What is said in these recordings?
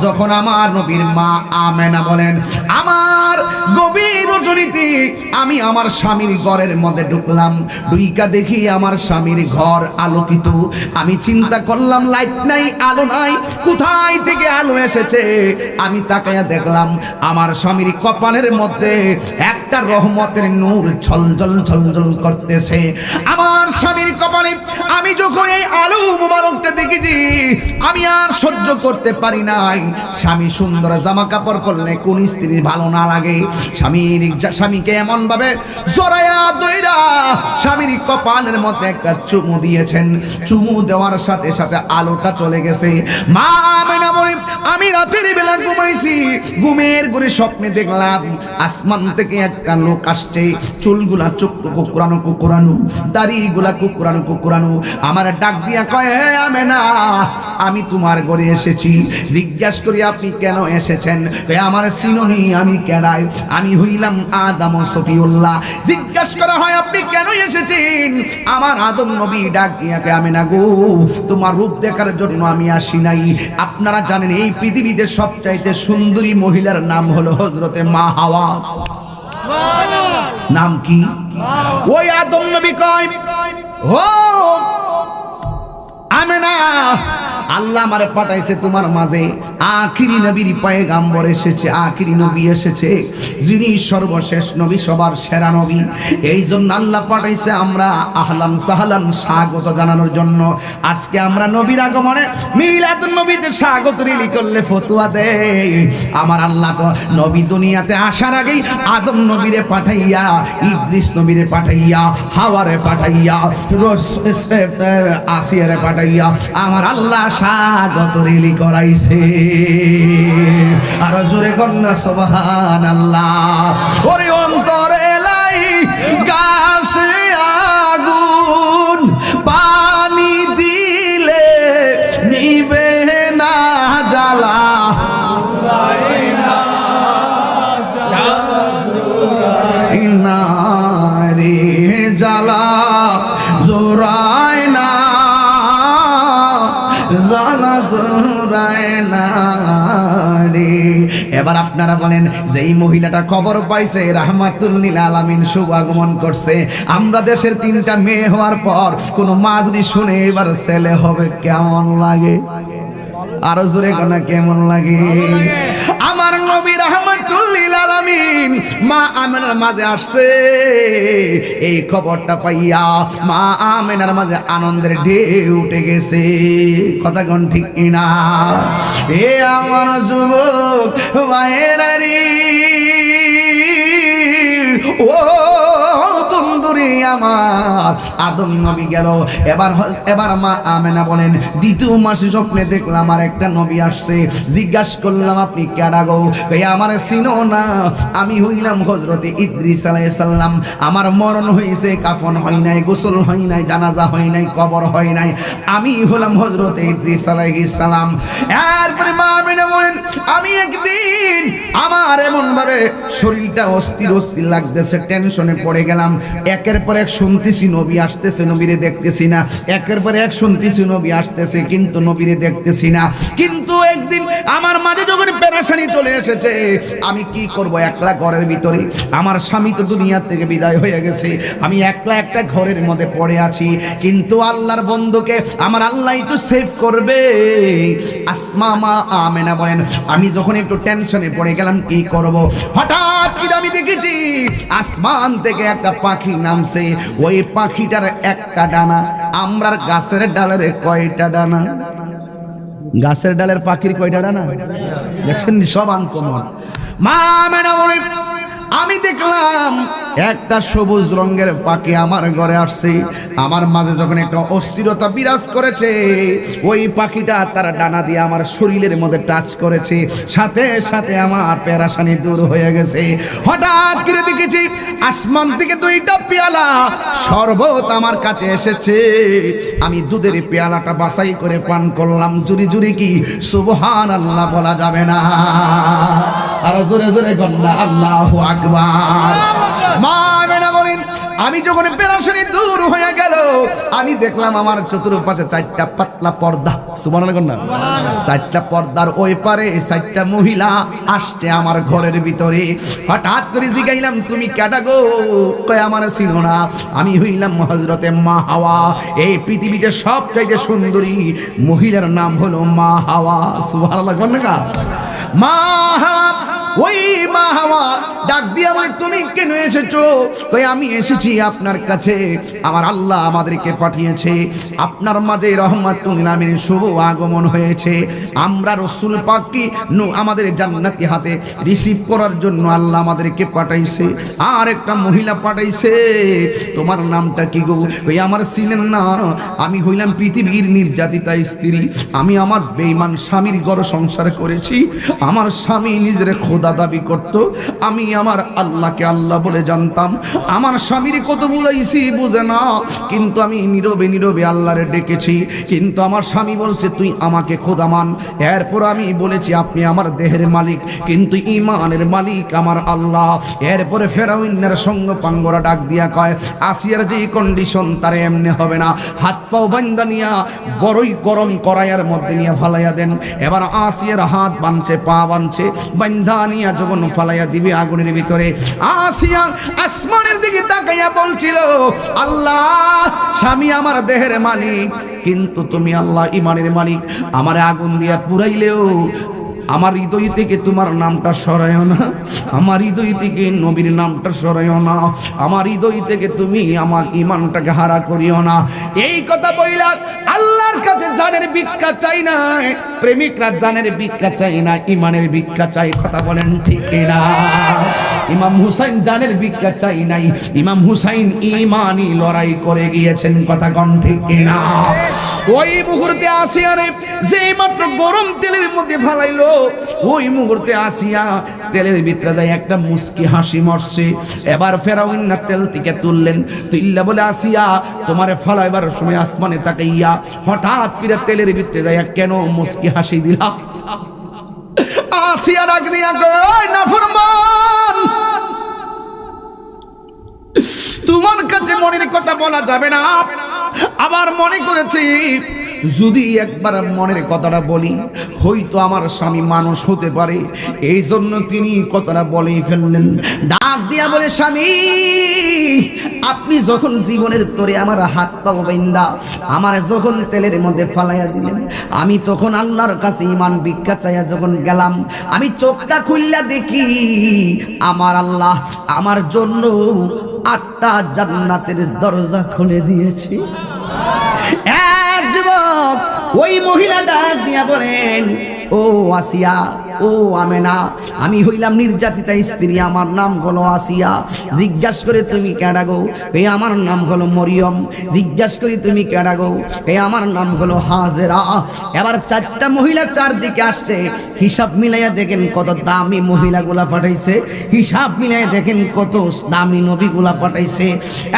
যখন আমার নবীর মা আমেনা বলেন, আমার গভীর রজনীতে আমি আমার স্বামীর ঘরের মধ্যে ঢুকলাম, ঢুইকা দেখি আমার স্বামীর ঘর আলোকিত। আমি চিন্তা করলাম লাইট নাই, আলো নাই, কোথায় থেকে আলো এসেছে? আমি তাকায়া দেখলাম আমার স্বামীর কপালের মধ্যে একটা রহমতের নূর ঝলঝল ঝলঝল করতেছে। আমার স্বামীর কপালে আমি যখন এই আলো মুবারকটা দেখেছি, আমি আর সহ্য করতে পারি নাই। স্বামী সুন্দর জামা কাপড় পরলে কোন স্ত্রীর ভালো না লাগে? স্বামীকে এমন ভাবে জড়ায়া দইরা স্বামীর কপালের মধ্যে একটা চুমু দিয়েছেন। চুমু দেওয়ার সাথে সাথে আলোটা চলে গেছে। মা আমেনা বলে, আমি রাতের বেলা ঘুমাইছি, ঘুমের ঘরে স্বপ্নে দেখলাম আসমান থেকে একটা লোক আসছে, চুলগুলা চোখ কুকুরানো কুকুরানো, দাড়িগুলা কুকুরানো কুকুরানো। আমার ডাক দিয়া কয়, হে আমেনা, আমি তোমার ঘরে এসেছি। জিজ্ঞাসা করি আপনি কেন এসেছেন? আমার চিননি আমি কেডাই? আমি হইলাম আদম ও সফিউল্লাহ। জিজ্ঞাসা করা হয় আপনি কেন এসেছেন? আমার আদম নবী ডাক দিয়া কয়, আমেনা গো, তোমার রূপ দেখার জন্য আমি আসি নাই। আপনারা জানেন এই পৃথিবীতে সবচাইতে সুন্দরী মহিলার নাম হলো হযরতে মা হাওয়া। নাম কি? ওই আদম নবী কয়, ও আমেনা, আল্লাহ আমারে পাঠাইছে তোমার মাঝে। আখিরি নবীর পয়গাম্বর এসেছে, আখিরি নবী এসেছে, যিনি সর্বশেষ নবী, সবার সেরা নবী। এই জন্য আল্লাহ পাঠাইছে আমরা আহলান সাহলান স্বাগত জানানোর জন্য। আজকে আমরা নবীর আগমনে মিলাদুন নবীতে স্বাগত রিলি করলে ফতোয়া দেয়। আমার আল্লাহ তো নবী দুনিয়াতে আসার আগেই আদম নবীরে পাঠাইয়া, ইদ্রিস নবীরে পাঠাইয়া, হাওয়ারে পাঠাইয়া, আসিয়ারে পাঠাইয়া আমার আল্লাহ স্বাগত রিলি করাইছে। আর জোরে কন্যা সুবহানাল্লাহ। ওরে অন্তর এলাই গাছে আগুন, পানি দিলে নিবে না জ্বালা, না রে জ্বালা জোরায় না, জ্বালা জোরায় না রে। এবার আপনারা বলেন, যেই মহিলাটা খবর পাইছে রাহমাতুল লিল আলামিন শুভ আগমন করছে, আমরা দেশের 3টা মেয়ে হওয়ার পর কোন মা যদি শুনে এবার ছেলে হবে, কেমন লাগে? আরো জোরে কোনা কেমন লাগে? আমার নবী রাহমাতুল লিল আলামিন মা আমেনার মাঝে আসছে। এই খবরটা পাইয়া মা আমেনার মাঝে আনন্দের ঢেউ উঠে গেছে। কথা কোন ঠিক কিনা? এ আমার যুবক ভাইয়েরা রে, ও বন্ধুরে আমার, আদম নবী গেল। এবার মা আমেনা বলেন, দ্বিতীয় মাসে স্বপ্নে দেখলাম আর একটা নবী আসছে। জিজ্ঞাসা করলাম আপনি কেডা গো? আমার চিনো না? আমি হইলাম হযরতে ইদ্রিস আলাইহিস সালাম। আমার মরণ হয়েছে, কাফন হয় নাই, গোসল হয় নাই, জানাজা হয় নাই, কবর হয় নাই, আমি হলাম হযরতে ইদ্রিস আলাইহিস সালাম। এরপরে মা আমেনা বলেন, আমি একদিন আমার এমন ভাবে শরীরটা অস্থির অস্থির লাগতেছে, টেনশনে পড়ে গেলাম। একের পর এক শুনতেছি নবী আসতেছে, নবীরে দেখতেছি না। একের পর এক শুনতেছি নবী আসতেছে, কিন্তু নবীরে দেখতেছি না। কিন্তু একদিন আমার মাঝে যখন পেরেশানি চলে এসেছে, আমি কি করব? একলা ঘরের ভিতরে, আমার স্বামী তো দুনিয়া থেকে বিদায় হয়ে গেছে, আমি একলা একটা ঘরের মধ্যে পড়ে আছি। কিন্তু আল্লাহর বন্ধুকে আমার আল্লাহই তো সেভ করবে। আসমা মা আমেনা বলেন, আমি যখন একটু টেনশনে পড়ে গেলাম কি করব, হঠাৎ কি আমি দেখেছি আসমান থেকে একটা পাখি নামছে। ওই পাখিটার একটা ডানা, আমরার গাছের ডালের কয়টা ডানা? গাছের ডালের পাখির কয়টা ডানা দেখছেন? সব আনকমন। মা আমেনা বলেন, আমি দেখলাম একটা সবুজ রঙের পাখি আমার ঘরে আসছে। আমার মাঝে যখন একটা অস্থিরতা বিরাজ করেছে, ওই পাখিটা তার ডানা দিয়ে আমার শরীরের মধ্যে টাচ করেছে, সাথে সাথে আমার পেরেশানি দূর হয়ে গেছে। হঠাৎ করে দেখেছি আসমান থেকে 2টা পেয়ালা শরবত আমার কাছে এসেছে। আমি দুধের পেয়ালাটা বাছাই করে পান করলাম। জুরি জুরি কি সুবহানাল্লাহ বলা যাবে না? আর জোরে জোরে গন্না আল্লাহু আকবার। মা আমেনা বলেন, আমি যখন পেরেশানি দূর হয়ে গেল, আমি দেখলাম আমার চতুর্পাশে 4টা পাতলা পর্দা, সুবহানাল্লাহ না, 4টা পর্দার ওই পারে 4টা মহিলা আসছে আমার ঘরের ভিতরে। হঠাৎ করে জিগাইলাম, তুমি কেডা গো? কয় আমার ছিল না, আমি হইলাম হযরতে মা হাওয়া। এই পৃথিবীতে সবচাইতে সুন্দরী মহিলার নাম হলো মা হাওয়া, সুবহানাল্লাহ না। মা হাওয়া, ওই মা হাওয়া ডাক দিয়া বলে, তুমি কেন এসেছো? কই আমি এসেছি আপনার কাছে, আমার আল্লাহ আমাদেরকে পাঠিয়েছে, আপনার মাঝে রহমাতুল লিল আলামিনের শুভ আগমন হয়েছে। আমরা রাসূল পাককে আমাদের জান্নাতি হাতে রিসিভ করার জন্য আল্লাহ আমাদেরকে পাঠাইছে। আর একটা মহিলা পাঠাইছে, তোমার নামটা কি গো? ওই আমার চিনেন না, আমি হইলাম পৃথিবীর নির্যাতিতা স্ত্রী, আমি আমার বেঈমান স্বামীর ঘর সংসার করেছি। আমার স্বামী নিজের খোদা দাবি করত, আমি আমার আল্লাহকে আল্লাহ বলে জানতাম। আমার স্বামীর কত বুঝাইছি, বুঝে না, কিন্তু আমি নীরবে নীরবে আল্লাহরে ডেকেছি, কিন্তু আমার স্বামী বলছে তুই আমাকে খোদা মান। এরপর আমি বলেছি আপনি আমার দেহের মালিক, কিন্তু ইমানের মালিক আমার আল্লাহ। এরপরে ফেরাউনের সঙ্গ পাঙ্গরা ডাক দিয়া কয়, আসিয়ার যে কন্ডিশন তার এমনি হবে না, হাত পাও বান্ধা নিয়া বড়ই গরম কড়াইয়ের মধ্যে নিয়ে ফালাইয়া দেন। এবার আসিয়ার হাত বানছে, পা বানছে, বান্ধা নিয়া যখন ফালাইয়া দিবে আগুনের ভিতরে, আসিয়া আসমানের দিকে তাকাইয়া বলছিল, আল্লাহ স্বামী আমার দেহের মালিক, কিন্তু তুমি আল্লাহ ইমানের মালিক, আমারে আগুন দিয়া পুরাইলেও আমার হৃদয় থেকে তোমার নামটা সরাইও না, আমার হৃদয় থেকে নবীর নামটা সরাইও না, আমার হৃদয় থেকে তুমি আমার ইমানটাকে হারা করিও না। এই কথা বইলা আল্লাহর কাছে জানের ভিক্ষা চাই না, প্রেমিকরা জানের ভিক্ষা চাই না, ইমানের ভিক্ষা চাই। কথা বলেন ঠিক না? ইমাম হুসাইন জানের ভিক্ষা চাই নাই, ইমাম হুসাইন ইমানি লড়াই করে গিয়েছেন। কথা কোন ঠিক না? ওই মুহূর্তে আসিয়ারে যেই মাত্র গরম তেলের মধ্যে ফালাইলো, ওই মুহূর্তে আসিয়া তেলের ভিতরে যায় একটা মুস্কি হাসি মরছে। এবার ফেরাউন না তেল থেকে তুললেন, তুইল্লা বলে, আসিয়া তোমারে ফালাইবার সময় আসমানে তাকাইয়া হঠাৎ করে তেলের ভিতরে যায় কেন মুস্কি হাসি দিলা? আসিয়া ডাক দিয়া কয়, নাফরমান, তোমার কাছে মনের কথা বলা যাবে না। আবার মনে করেছি যদি একবার মনের কথাটা বলি হয়তো আমার স্বামী মানুষ হতে পারে, এই জন্য তিনি কথাটা বলেই ফেললেন। ডাক দিয়া বলে, স্বামী আপনি যখন জীবনের তোরে আমার হাত পা বাইন্দা আমার যখন তেলের মধ্যে ফালাইয়া দিলেন, আমি তখন আল্লাহর কাছে ইমান ভিক্ষা চাইয়া যখন গেলাম, আমি চোখটা খুললা দেখি আমার আল্লাহ আমার জন্য 8টা জান্নাতের দরজা খুলে দিয়েছে। এক যুবক ওই মহিলা ডাক দিয়া বলেন, ও আসিয়া, ও আমেনা, আমি হইলাম নির্যাতিতা স্ত্রী, আমার নাম হলো আসিয়া। জিজ্ঞাসা করে তুমি কেডা গো? এই আমার নাম হলো মরিয়ম। জিজ্ঞাসা করি তুমি কেডা গো? এই আমার নাম হলো হাজেরা। এবার 4টা মহিলা চারদিকে আসছে, হিসাব মিলাইয়া দেখেন কত দামি মহিলাগুলা পাঠাইছে, হিসাব মিলাইয়া দেখেন কত দামি নবীগুলা পাঠাইছে।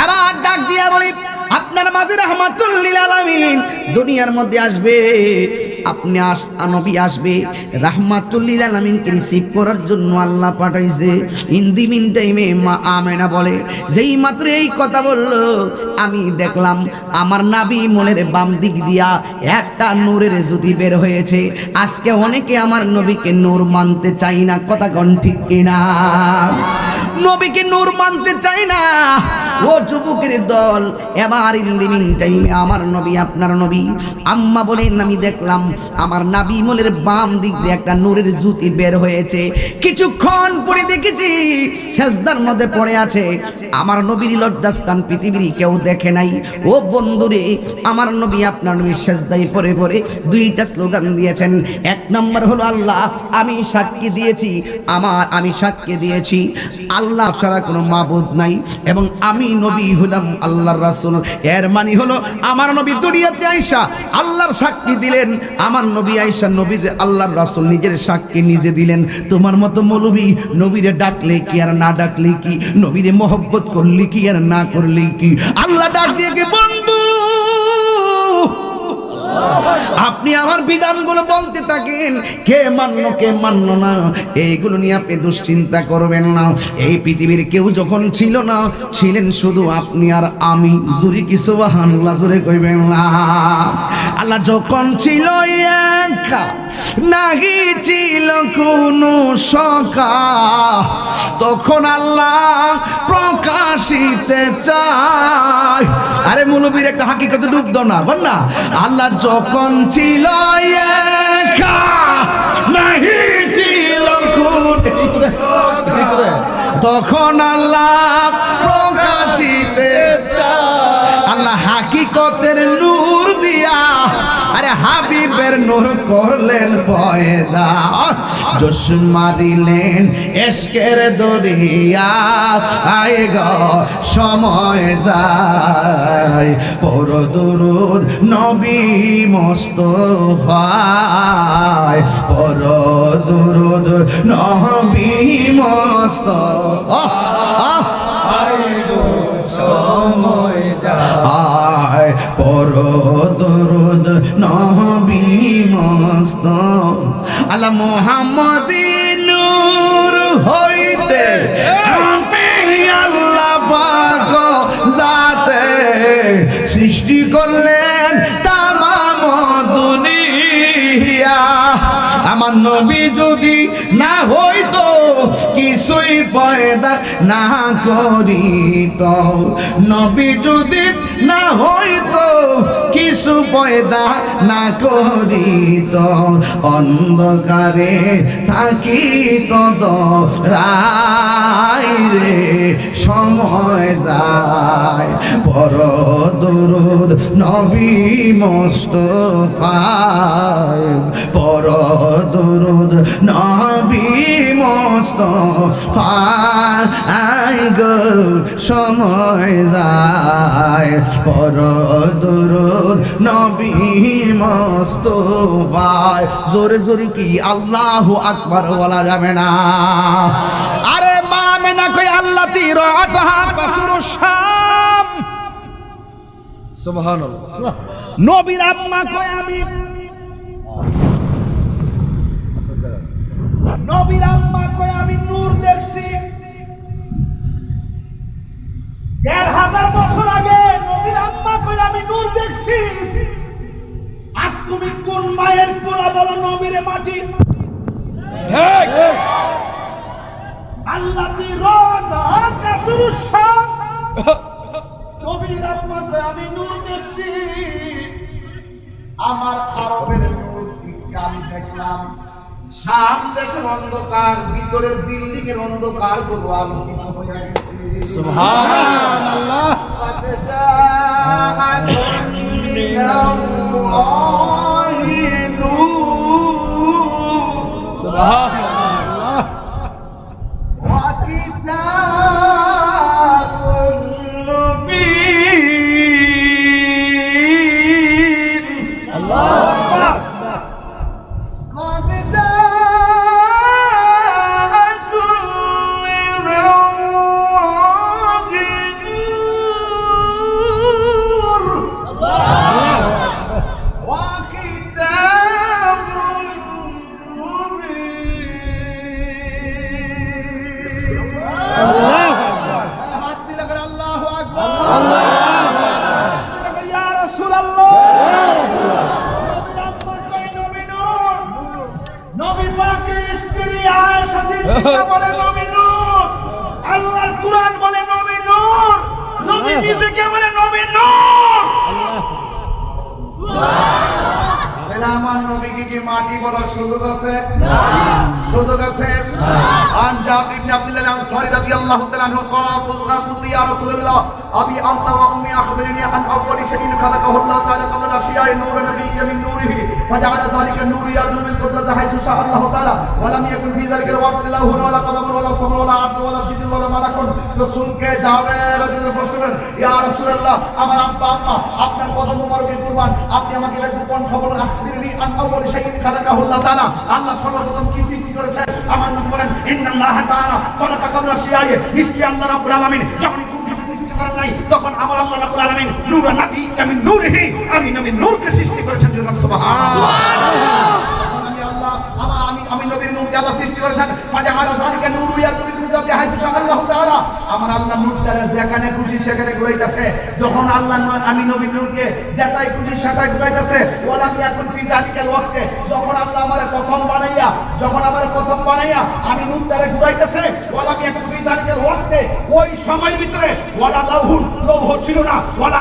এবার ডাক দিয়া বলি, আপনার মাঝে রহমাতুল লিল আলামিন দুনিয়ার মধ্যে আসবে, আপনি নবী আসবে, রহমাতুল লিল আলামিনকে রিসিভ করার জন্য আল্লাহ পাঠাইছে। ইন দি মিন টাইমে মা আমেনা বলে, যেই মাত্র এই কথা বললো আমি দেখলাম আমার নাবি মনের বাম দিক দিয়া একটা নূরের জ্যোতি বের হয়েছে। আজকে অনেকে আমার নবীকে নূর মানতে চাই না। কথা কোন ঠিক কিনা? নবীকে নূর মানতে চাই না ও যুবকের দল। এবার ইন দি মিন টাইমে আমার নবী, আপনার নবী আম্মা বলেন, আমি দেখলাম আমার নাবি মনের বাম দিক দিয়ে একটা নূরের জ্যোতি বের হয়েছে। কিছুক্ষণ পরে দেখেছি সেজদার মধ্যে পড়ে আছে। আমার নবীর লজ্জাস্থান পৃথিবীর কেউ দেখে নাই। ও বন্ধুরে, আমার নবী আপনার নবী সেজদায় পড়ে পড়ে 2টা স্লোগান দিয়েছেন। 1 নম্বর হলো, আল্লাহ আমি সাক্ষী দিয়েছি, আমি সাক্ষী দিয়েছি আল্লাহ ছাড়া কোনো মাবুদ নাই এবং আমি নবী হলাম আল্লাহর রাসূল। এর মানে হলো আমার নবী দুনিয়াতে আইসা আল্লাহর সাক্ষী দিলেন। আমার নবী আইসা নবী যে আল্লাহর রাসূল নিজের সাক্ষী নিজে দিলেন। তোমার মতো মৌলবী নবীরে ডাকলে কি আর না ডাকলে কি, নবীরে মহব্বত করলে কি আর না করলে কি, আল্লাহ ডাক দিয়ে কি বন্ধু আপনি আমার বিধানগুলো বলতে থাকেন, কে মানলো না, এইগুলো নিয়ে আপনি দুশ্চিন্তা করবেন না। এই পৃথিবীর কেউ যখন ছিল না, ছিলেন শুধু আপনি আর আমি। জোরে কি সুবহানাল্লাহ জোরে কইবেন না? আল্লাহ যখন ছিল একা, নাহি ছিল কোনো সখা, তখন আল্লাহ প্রকাশিতে চায়। আরে মুলবির একটা হাকিকতে ডুব দাও না, বল না। আল্লাহ যখন ছিল একা, নাহি ছিল কোনো সখা, তখন আল্লাহ প্রকাশিতে চায়। আল্লাহ হাকিকতের নূর দিয়া আরে হাবিবের নূর করলেন পয়দা, জোশ মারিলেন এশকের দরিয়া, আয় গো সময় যায়, পড় দুরূদ নবী মুস্তাফায়, পড় দুরূদ নবী মুস্তাফা, আয় গো সময় যায়, পড় দুরূদ নবী মুস্তাফা। আল্লাহ মুহাম্মাদিন নূর হইতে আল্লাহ পাক জাতে সৃষ্টি করলেন তামাম দুনিয়া। আমার নবী যদি না হইতো, কিছুই পয়দা না করিত, নবী যদি না হইতো, কিছু পয়দা না করিত, অন্ধকারে থাকিত রাই রে সময় যায়, পর দুরূদ নবী মুস্তাফায়, পর দুরূদ নবী মুস্তাফায়, আয় গো সময় যায়, পর দুরূদ নবী মুস্তাফায়। জোরে জোরে কি আল্লাহু আকবার বলা যাবে না? আরে মা আমেনা কই আল্লাহ তিরাতহা কাসরুশ শাম, সুবহানাল্লাহ। নবীর আম্মা কয় আমি, নবীর আম্মা কয় আমি নূর দেখছি ১,৫০০ বছর আগে। নবীর আম্মা কয় আমি নূর দেখছি। আর তুমি কোন মায়ের পোলা বলো নবীরে মাটি? ঠিক। আল্লাহ তিরাতহা কাসরুশ শাম, নবীর আম্মা কয় আমি নূর দেখছি। আমার আরবের নূর আমি দেখলাম, শাম দেশের অন্ধকার, ভিতরের বিল্ডিং এর অন্ধকার গুলো আলোকিত হয়ে গেছে। সুবহানাল্লাহ। কদ জাআকুম মিনাল্লাহি নূর, সুবহানাল্লাহ, ওয়া কিতাবুন মুবিন। আল্লাহু আকবার। আল্লাহর কুরআন বলে নবী নূর, নবী নিজেকে বলে নবী নূর। আমার নবীকে কি মাটি বলার সুযোগ আছে? সুযোগ আছে? আন জাবির ইবনে আব্দুল্লাহ আল-আনসারী রাদিয়াল্লাহু তাআলা আনহু قال يا رسول الله أبي أنت وأمي أخبرني عن أول شيء خلقه الله تعالى قبل أشياء نور نبيك من نوره فجعل ذلك النور يدل بالقدرة حيث شاء الله تعالى ولم يكن في ذلك الوقت له ولا قدم ولا سمع ولا عبد ولا جن ولا ملك رسول কে যাবে রাদিয়াল্লাহু প্রশ্ন করেন, ইয়া রাসূলুল্লাহ আমার আব্বা আম্মা আপনার কদম মোবারকে কুরবান, আপনি আমাকে একটু কোন খবর আখবিরনি আন আউয়াল শাইইন খালাকাহু আল্লাহ তাআলা, আল্লাহ সর্বপ্রথম কি সৃষ্টি করেছে? আমার নবী বলেন, ইন্নাল্লাহ তাআলা খালাকা ক্বাবলা শিয়ায়ে, নিশ্চয়ই আল্লাহ রাব্বুল আলামিন যখন করেন নাই, তখন আমার আল্লাহ রাব্বুল আলামিন নূরা নবী আমি নূরিহি, আমি নবীর নূরকে সৃষ্টি করেছেন। সুবহানাল্লাহ। আমি আল্লাহ আমি নবীর নূরকে আল্লাহ সৃষ্টি করেছেন। ফাজা আলা যালিকা নূরু ইয়াদুল কুদরতি হাইসু শাআল্লাহু তাআলা। আমার আল্লাহ নূর দ্বারা যেখানে খুশি সেখানে ঘুরাইতেছে। যখন আল্লাহ আমি নবীর নূরকে যেটাই খুশি সেটাই ঘুরাইতেছে। ওয়ালা ইয়াকুন ফি যালিকাল ওয়াক্তে, যখন আল্লাহ আমারে প্রথম বানাইয়া আমি নূর দ্বারা ঘুরাইতেছে। ওয়ালা ইয়াকুন ফি যালিকাল ওয়াক্তে, ওই সময়ের ভিতরে ওয়ালা লৌহ ছিল না, ওয়ালা